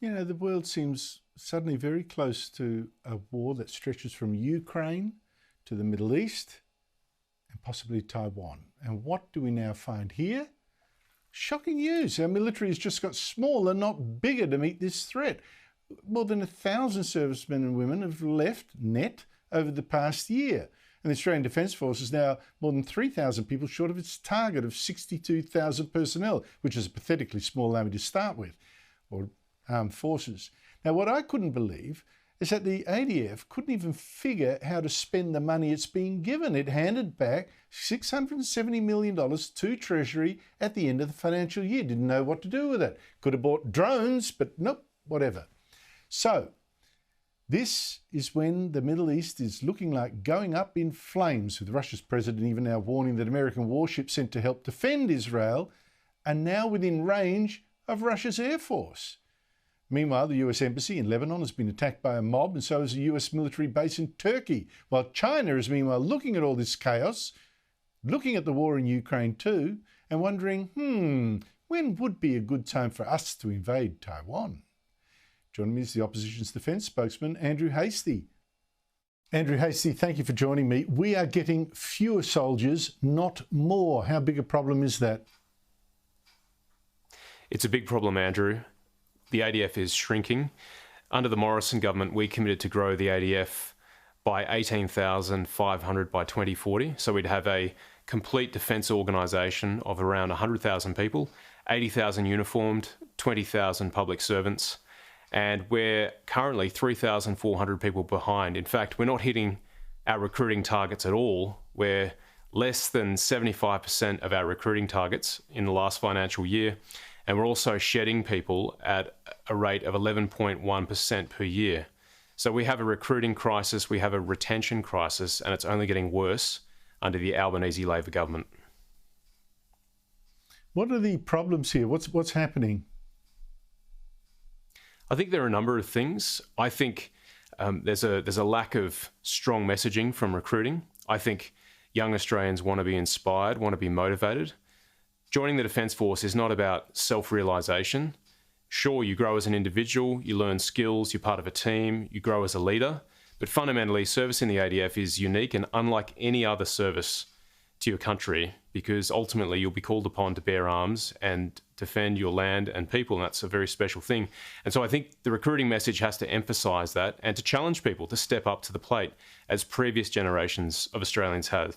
You know, the world seems suddenly very close to a war that stretches from Ukraine to the Middle East and possibly Taiwan. And what do we now find here? Shocking news. Our military has just got smaller, not bigger, to meet this threat. More than 1,000 servicemen and women have left net over the past year. And the Australian Defence Force is now more than 3,000 people short of its target of 62,000 personnel, which is a pathetically small army to start with, or armed forces. Now, what I couldn't believe is that the ADF couldn't even figure how to spend the money it's being given. It handed back $670 million to Treasury at the end of the financial year. Didn't know what to do with it. Could have bought drones, but nope, whatever. So, this is when the Middle East is looking like going up in flames, with Russia's president even now warning that American warships sent to help defend Israel are now within range of Russia's air force. Meanwhile, the US Embassy in Lebanon has been attacked by a mob, and so has a US military base in Turkey, while China is meanwhile looking at all this chaos, looking at the war in Ukraine too, and wondering, when would be a good time for us to invade Taiwan? Joining me is the opposition's defence spokesman, Andrew Hastie. Andrew Hastie, thank you for joining me. We are getting fewer soldiers, not more. How big a problem is that? It's a big problem, Andrew. The ADF is shrinking. Under the Morrison government, we committed to grow the ADF by 18,500 by 2040. So we'd have a complete defence organisation of around 100,000 people, 80,000 uniformed, 20,000 public servants. And we're currently 3,400 people behind. In fact, we're not hitting our recruiting targets at all. We're less than 75% of our recruiting targets in the last financial year. And we're also shedding people at a rate of 11.1% per year. So we have a recruiting crisis, we have a retention crisis, and it's only getting worse under the Albanese Labor government. What are the problems here? What's happening? I think there are a number of things. I think there's a lack of strong messaging from recruiting. I think young Australians want to be inspired, want to be motivated. Joining the Defence Force is not about self-realisation. Sure, you grow as an individual, you learn skills, you're part of a team, you grow as a leader, but fundamentally, service in the ADF is unique and unlike any other service to your country, because ultimately you'll be called upon to bear arms and defend your land and people, and that's a very special thing. And so I think the recruiting message has to emphasise that and to challenge people to step up to the plate, as previous generations of Australians have.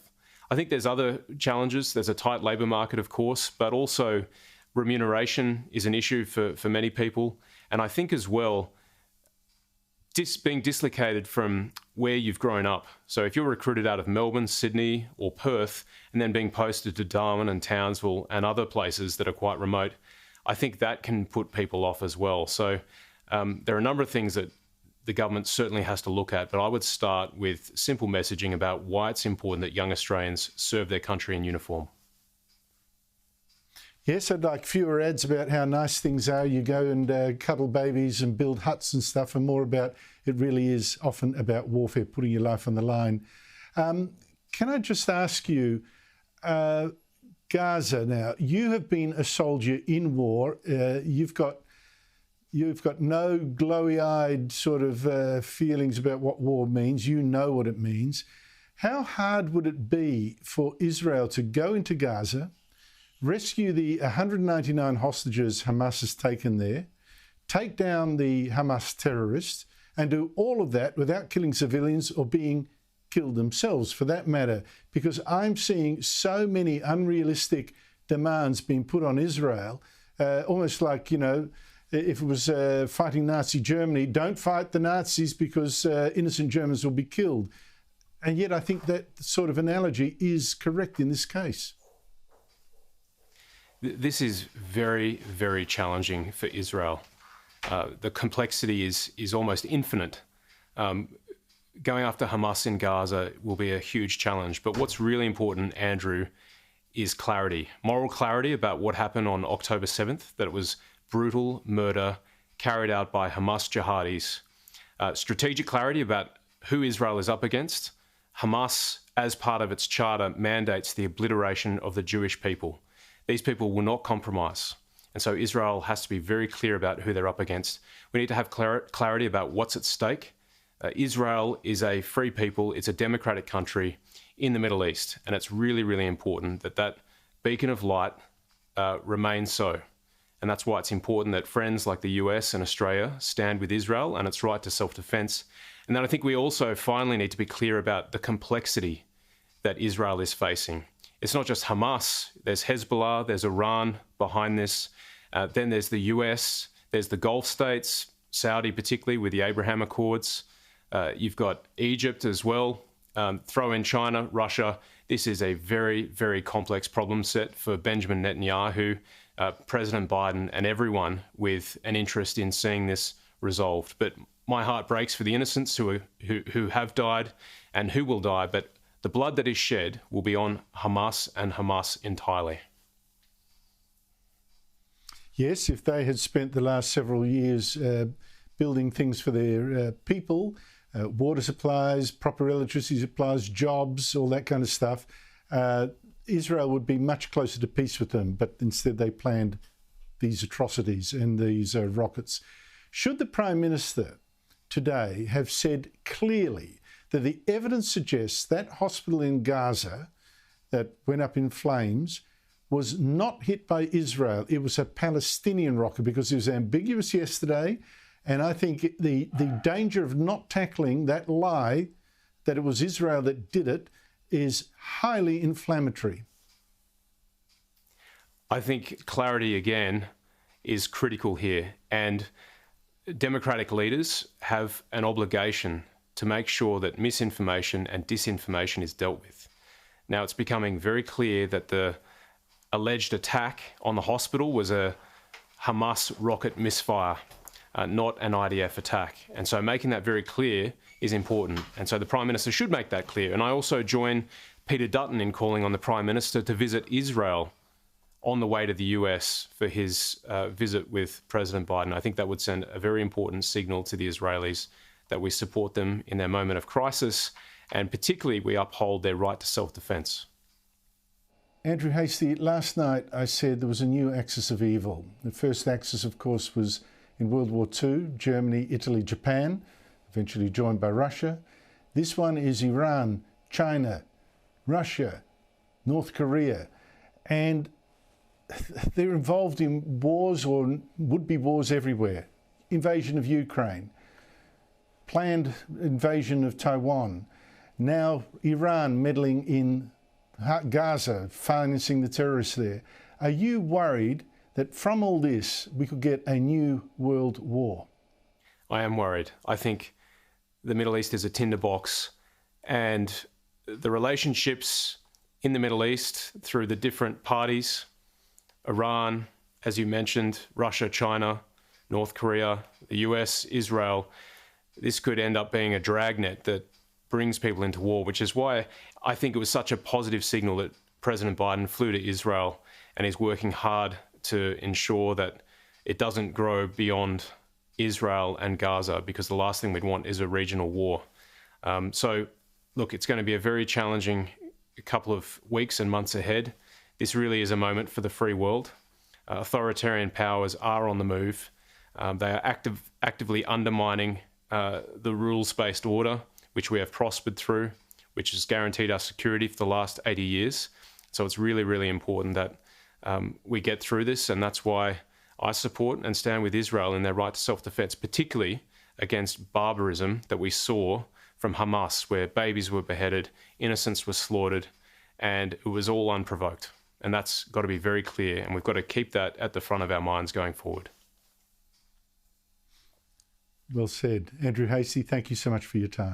I think there's other challenges. There's a tight labour market, of course, but also remuneration is an issue for many people. And I think as well, being dislocated from where you've grown up. So if you're recruited out of Melbourne, Sydney or Perth, and then being posted to Darwin and Townsville and other places that are quite remote, I think that can put people off as well. So there are a number of things that the government certainly has to look at, but I would start with simple messaging about why it's important that young Australians serve their country in uniform. Yes, I'd like fewer ads about how nice things are. You go and cuddle babies and build huts and stuff, and more about it really is often about warfare, putting your life on the line. Can I just ask you, Gaza now, you have been a soldier in war. You've got no glowy-eyed sort of feelings about what war means. You know what it means. How hard would it be for Israel to go into Gaza, rescue the 199 hostages Hamas has taken there, take down the Hamas terrorists, and do all of that without killing civilians or being killed themselves, for that matter? Because I'm seeing so many unrealistic demands being put on Israel, almost like, you know, if it was fighting Nazi Germany, don't fight the Nazis because innocent Germans will be killed. And yet I think that sort of analogy is correct in this case. This is very, very challenging for Israel. The complexity is almost infinite. Going after Hamas in Gaza will be a huge challenge. But what's really important, Andrew, is clarity, moral clarity about what happened on October 7th, that it was brutal murder carried out by Hamas jihadis. Strategic clarity about who Israel is up against. Hamas, as part of its charter, mandates the obliteration of the Jewish people. These people will not compromise. And so Israel has to be very clear about who they're up against. We need to have clarity about what's at stake. Israel is a free people. It's a democratic country in the Middle East. And it's really, really important that that beacon of light remains so. And that's why it's important that friends like the US and Australia stand with Israel and its right to self-defense. And then I think we also finally need to be clear about the complexity that Israel is facing. It's not just Hamas. There's Hezbollah, there's Iran behind this. Then there's the US, there's the Gulf states, Saudi particularly with the Abraham Accords. You've got Egypt as well. Throw in China, Russia. This is a very, very complex problem set for Benjamin Netanyahu, President Biden, and everyone with an interest in seeing this resolved. But my heart breaks for the innocents who have died and who will die. But the blood that is shed will be on Hamas and Hamas entirely. Yes, if they had spent the last several years building things for their people, water supplies, proper electricity supplies, jobs, all that kind of stuff, Israel would be much closer to peace with them. But instead they planned these atrocities and these rockets. Should the Prime Minister today have said clearly that the evidence suggests that hospital in Gaza that went up in flames was not hit by Israel, it was a Palestinian rocket, because it was ambiguous yesterday. And I think the danger of not tackling that lie that it was Israel that did it is highly inflammatory. I think clarity again is critical here, and democratic leaders have an obligation to make sure that misinformation and disinformation is dealt with. Now, it's becoming very clear that the alleged attack on the hospital was a Hamas rocket misfire, not an IDF attack. And so making that very clear is important. And so the Prime Minister should make that clear. And I also join Peter Dutton in calling on the Prime Minister to visit Israel on the way to the US for his visit with President Biden. I think that would send a very important signal to the Israelis that we support them in their moment of crisis, and particularly we uphold their right to self-defense. Andrew Hastie, last night I said there was a new axis of evil. The first axis, of course, was in World War II, Germany, Italy, Japan, eventually joined by Russia. This one is Iran, China, Russia, North Korea, and they're involved in wars or would-be wars everywhere. Invasion of Ukraine, planned invasion of Taiwan, now Iran meddling in Gaza, financing the terrorists there. Are you worried that from all this we could get a new world war? I am worried. I think the Middle East is a tinderbox, and the relationships in the Middle East through the different parties, Iran, as you mentioned, Russia, China, North Korea, the US, Israel, this could end up being a dragnet that brings people into war, which is why I think it was such a positive signal that President Biden flew to Israel and is working hard to ensure that it doesn't grow beyond Israel and Gaza, because the last thing we'd want is a regional war. So, look, it's going to be a very challenging couple of weeks and months ahead. This really is a moment for the free world. Authoritarian powers are on the move. They are actively undermining the rules-based order, which we have prospered through, which has guaranteed our security for the last 80 years. So it's really, really important that we get through this, and that's why I support and stand with Israel in their right to self-defense, particularly against barbarism that we saw from Hamas, where babies were beheaded, innocents were slaughtered, and it was all unprovoked. And that's got to be very clear, and we've got to keep that at the front of our minds going forward. Well said. Andrew Hastie, thank you so much for your time.